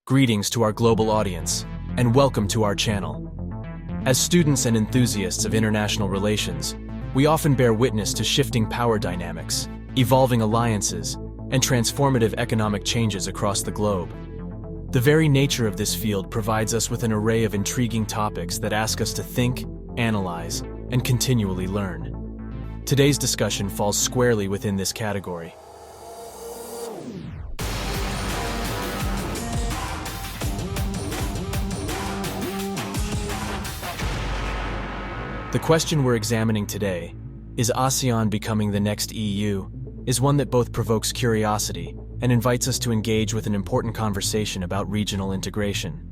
Greetings to our global audience, and welcome to our channel. As students and enthusiasts of international relations, we often bear witness to shifting power dynamics, evolving alliances, and transformative economic changes across the globe. The very nature of this field provides us with an array of intriguing topics that ask us to think, analyze, and continually learn. Today's discussion falls squarely within this category. The question we're examining today, is ASEAN becoming the next EU, is one that both provokes curiosity and invites us to engage with an important conversation about regional integration.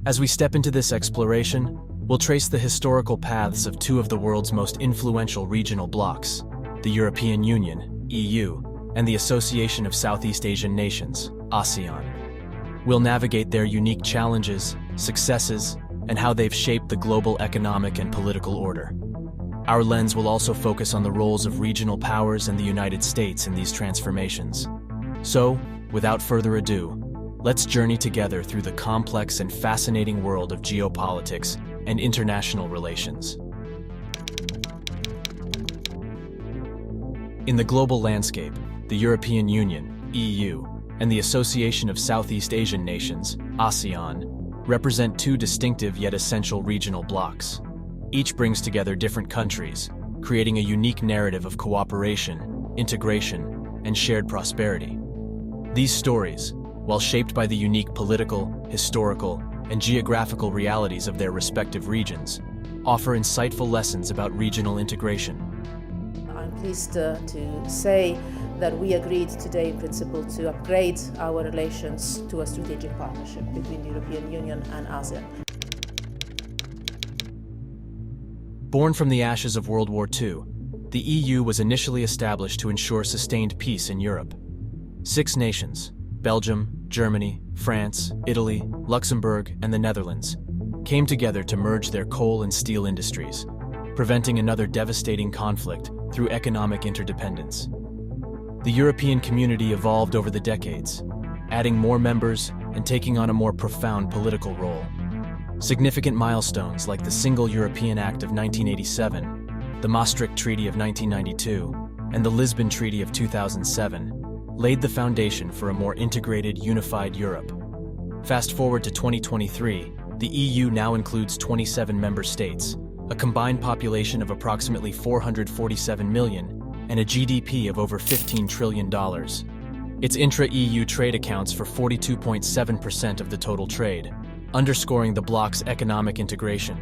As we step into this exploration, we'll trace the historical paths of two of the world's most influential regional blocs, the European Union, EU, and the Association of Southeast Asian Nations, ASEAN. We'll navigate their unique challenges, successes, and how they've shaped the global economic and political order. Our lens will also focus on the roles of regional powers and the United States in these transformations. So, without further ado, let's journey together through the complex and fascinating world of geopolitics and international relations. In the global landscape, the European Union, EU, and the Association of Southeast Asian Nations, ASEAN, represent two distinctive yet essential regional blocs. Each brings together different countries, creating a unique narrative of cooperation, integration, and shared prosperity. These stories, while shaped by the unique political, historical, and geographical realities of their respective regions, offer insightful lessons about regional integration. I'm pleased to say that we agreed today in principle to upgrade our relations to a strategic partnership between the European Union and ASEAN. Born from the ashes of World War II, the EU was initially established to ensure sustained peace in Europe. 6 nations, Belgium, Germany, France, Italy, Luxembourg, and the Netherlands, came together to merge their coal and steel industries, preventing another devastating conflict through economic interdependence. The European community evolved over the decades, adding more members and taking on a more profound political role. Significant milestones like the Single European Act of 1987, the Maastricht Treaty of 1992, and the Lisbon Treaty of 2007 laid the foundation for a more integrated, unified Europe. Fast forward to 2023, the EU now includes 27 member states, a combined population of approximately 447 million, and a GDP of over $15 trillion. Its intra-EU trade accounts for 42.7% of the total trade, underscoring the bloc's economic integration.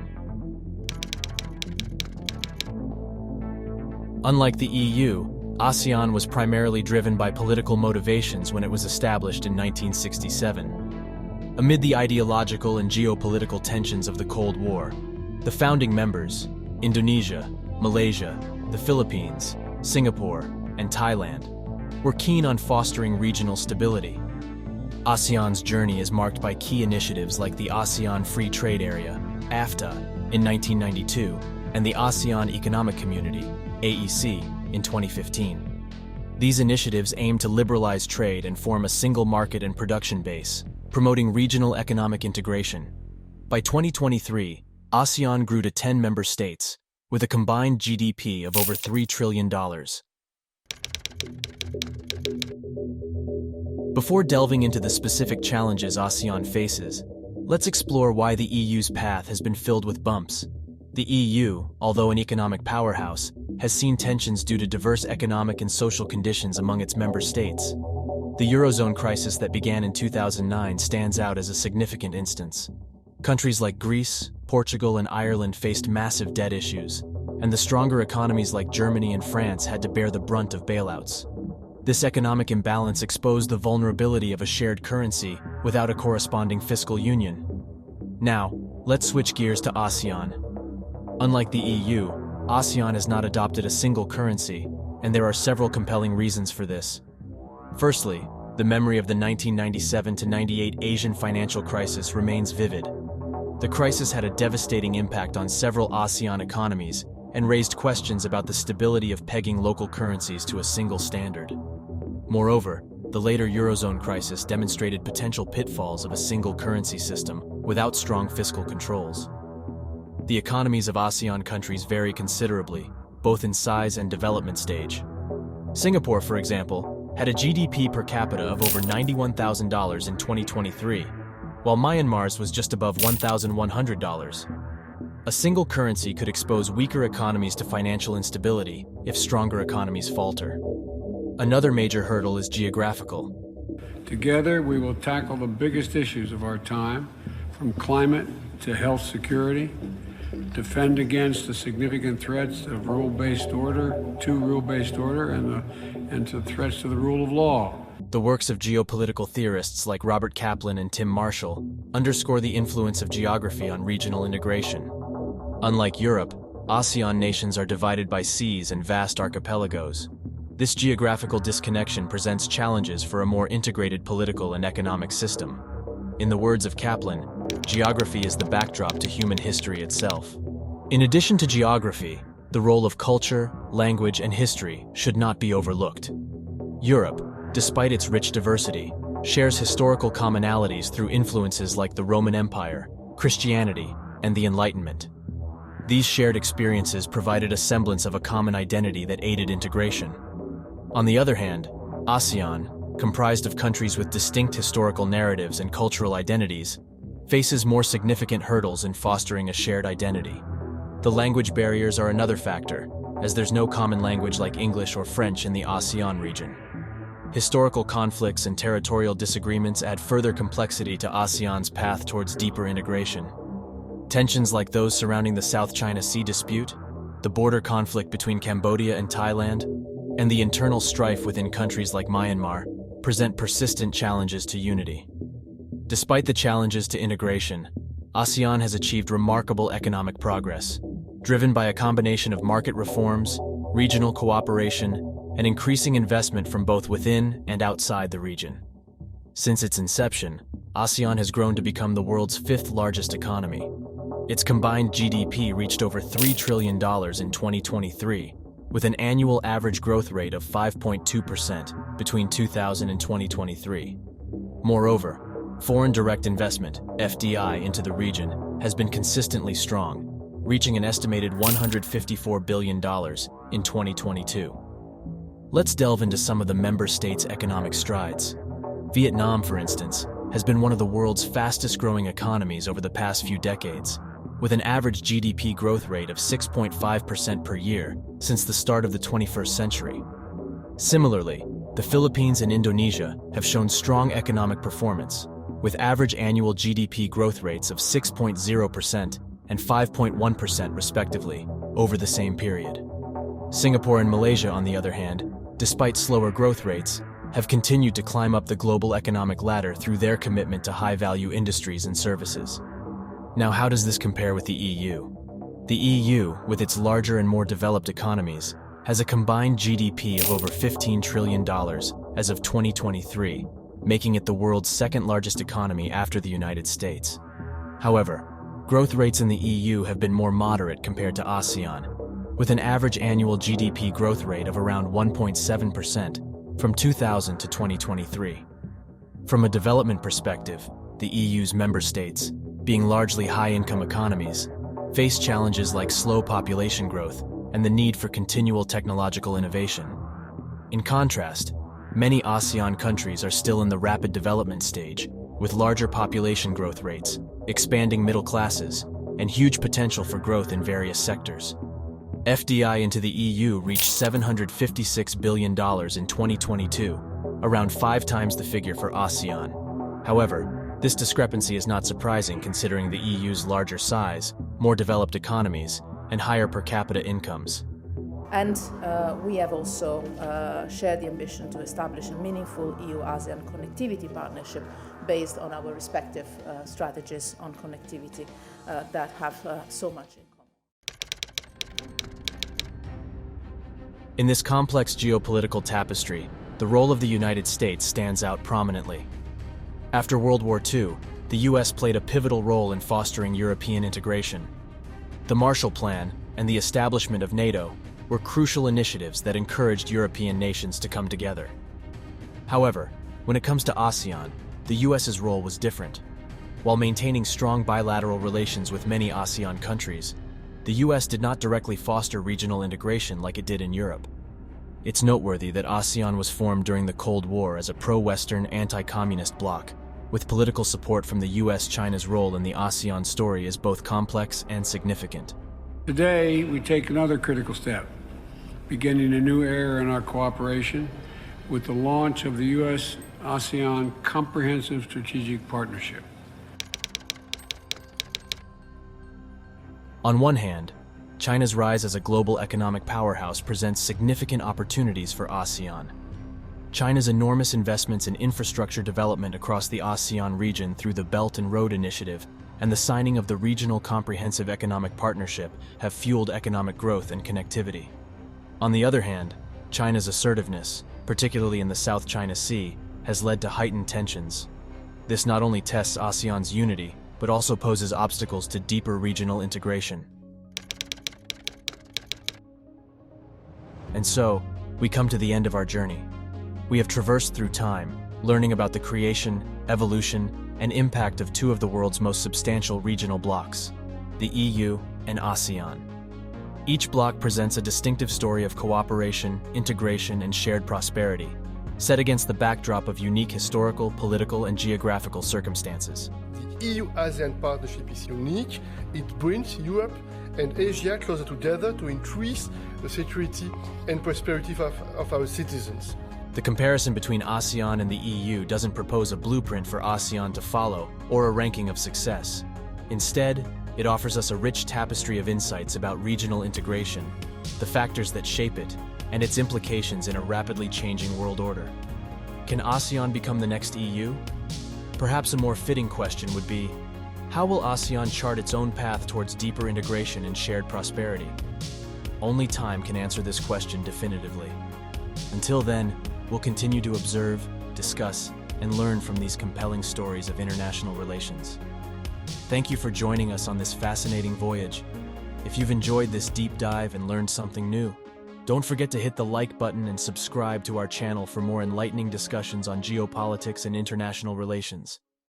Unlike the EU, ASEAN was primarily driven by political motivations when it was established in 1967. Amid the ideological and geopolitical tensions of the Cold War, the founding members, Indonesia, Malaysia, the Philippines, Singapore, and Thailand, were keen on fostering regional stability. ASEAN's journey is marked by key initiatives like the ASEAN Free Trade Area, AFTA, in 1992, and the ASEAN Economic Community, AEC, in 2015. These initiatives aim to liberalize trade and form a single market and production base, promoting regional economic integration. By 2023, ASEAN grew to 10 member states, with a combined GDP of over $3 trillion. Before delving into the specific challenges ASEAN faces, let's explore why the EU's path has been filled with bumps. The EU, although an economic powerhouse, has seen tensions due to diverse economic and social conditions among its member states. The Eurozone crisis that began in 2009 stands out as a significant instance. Countries like Greece, Portugal, and Ireland faced massive debt issues, and the stronger economies like Germany and France had to bear the brunt of bailouts. This economic imbalance exposed the vulnerability of a shared currency without a corresponding fiscal union. Now, let's switch gears to ASEAN. Unlike the EU, ASEAN has not adopted a single currency, and there are several compelling reasons for this. Firstly, the memory of the 1997-98 Asian financial crisis remains vivid. The crisis had a devastating impact on several ASEAN economies and raised questions about the stability of pegging local currencies to a single standard. Moreover, the later Eurozone crisis demonstrated potential pitfalls of a single currency system without strong fiscal controls. The economies of ASEAN countries vary considerably, both in size and development stage. Singapore, for example, had a GDP per capita of over $91,000 in 2023, while Myanmar's was just above $1,100. A single currency could expose weaker economies to financial instability if stronger economies falter. Another major hurdle is geographical. Together, we will tackle the biggest issues of our time, from climate to health security, defend against the significant threats of rule-based order, and to threats to the rule of law. The works of geopolitical theorists like Robert Kaplan and Tim Marshall underscore the influence of geography on regional integration. Unlike Europe, ASEAN nations are divided by seas and vast archipelagos. This geographical disconnection presents challenges for a more integrated political and economic system. In the words of Kaplan, geography is the backdrop to human history itself. In addition to geography, the role of culture, language, and history should not be overlooked. Europe, despite its rich diversity, shares historical commonalities through influences like the Roman Empire, Christianity, and the Enlightenment. These shared experiences provided a semblance of a common identity that aided integration. On the other hand, ASEAN, comprised of countries with distinct historical narratives and cultural identities, faces more significant hurdles in fostering a shared identity. The language barriers are another factor, as there's no common language like English or French in the ASEAN region. Historical conflicts and territorial disagreements add further complexity to ASEAN's path towards deeper integration. Tensions like those surrounding the South China Sea dispute, the border conflict between Cambodia and Thailand, and the internal strife within countries like Myanmar present persistent challenges to unity. Despite the challenges to integration, ASEAN has achieved remarkable economic progress, driven by a combination of market reforms, regional cooperation, and increasing investment from both within and outside the region. Since its inception, ASEAN has grown to become the world's fifth largest economy. Its combined GDP reached over $3 trillion in 2023, with an annual average growth rate of 5.2% between 2000 and 2023. Moreover, foreign direct investment, FDI, into the region has been consistently strong, reaching an estimated $154 billion in 2022. Let's delve into some of the member states' economic strides. Vietnam, for instance, has been one of the world's fastest-growing economies over the past few decades, with an average GDP growth rate of 6.5% per year since the start of the 21st century. Similarly, the Philippines and Indonesia have shown strong economic performance, with average annual GDP growth rates of 6.0% and 5.1% respectively over the same period. Singapore and Malaysia, on the other hand, despite slower growth rates, have continued to climb up the global economic ladder through their commitment to high-value industries and services. Now, how does this compare with the EU? The EU, with its larger and more developed economies, has a combined GDP of over $15 trillion as of 2023, making it the world's second-largest economy after the United States. However, growth rates in the EU have been more moderate compared to ASEAN, with an average annual GDP growth rate of around 1.7% from 2000 to 2023. From a development perspective, the EU's member states, being largely high-income economies, face challenges like slow population growth and the need for continual technological innovation. In contrast, many ASEAN countries are still in the rapid development stage, with larger population growth rates, expanding middle classes, and huge potential for growth in various sectors. FDI into the EU reached $756 billion in 2022, around 5 times the figure for ASEAN. However, this discrepancy is not surprising considering the EU's larger size, more developed economies, and higher per capita incomes. And we have also shared the ambition to establish a meaningful EU-ASEAN connectivity partnership based on our respective strategies on connectivity that have so much in common. In this complex geopolitical tapestry, the role of the United States stands out prominently. After World War II, the US played a pivotal role in fostering European integration. The Marshall Plan and the establishment of NATO were crucial initiatives that encouraged European nations to come together. However, When it comes to ASEAN, the US's role was different. While maintaining strong bilateral relations with many ASEAN countries, the US did not directly foster regional integration like it did in Europe. It's noteworthy that ASEAN was formed during the Cold War as a pro-Western, anti-communist bloc, with political support from the US. China's role in the ASEAN story is both complex and significant. Today, we take another critical step, beginning a new era in our cooperation with the launch of the US-ASEAN Comprehensive Strategic Partnership. On one hand, China's rise as a global economic powerhouse presents significant opportunities for ASEAN. China's enormous investments in infrastructure development across the ASEAN region through the Belt and Road Initiative and the signing of the Regional Comprehensive Economic Partnership have fueled economic growth and connectivity. On the other hand, China's assertiveness, particularly in the South China Sea, has led to heightened tensions. This not only tests ASEAN's unity, but also poses obstacles to deeper regional integration. And so, we come to the end of our journey. We have traversed through time, learning about the creation, evolution, and impact of two of the world's most substantial regional blocs, the EU and ASEAN. Each bloc presents a distinctive story of cooperation, integration, and shared prosperity, set against the backdrop of unique historical, political, and geographical circumstances. The EU-ASEAN partnership is unique. It brings Europe and Asia closer together to increase the security and prosperity of our citizens. The comparison between ASEAN and the EU doesn't propose a blueprint for ASEAN to follow or a ranking of success. Instead, it offers us a rich tapestry of insights about regional integration, the factors that shape it, and its implications in a rapidly changing world order. Can ASEAN become the next EU? Perhaps a more fitting question would be, how will ASEAN chart its own path towards deeper integration and shared prosperity? Only time can answer this question definitively. Until then, we'll continue to observe, discuss, and learn from these compelling stories of international relations. Thank you for joining us on this fascinating voyage. If you've enjoyed this deep dive and learned something new, don't forget to hit the like button and subscribe to our channel for more enlightening discussions on geopolitics and international relations.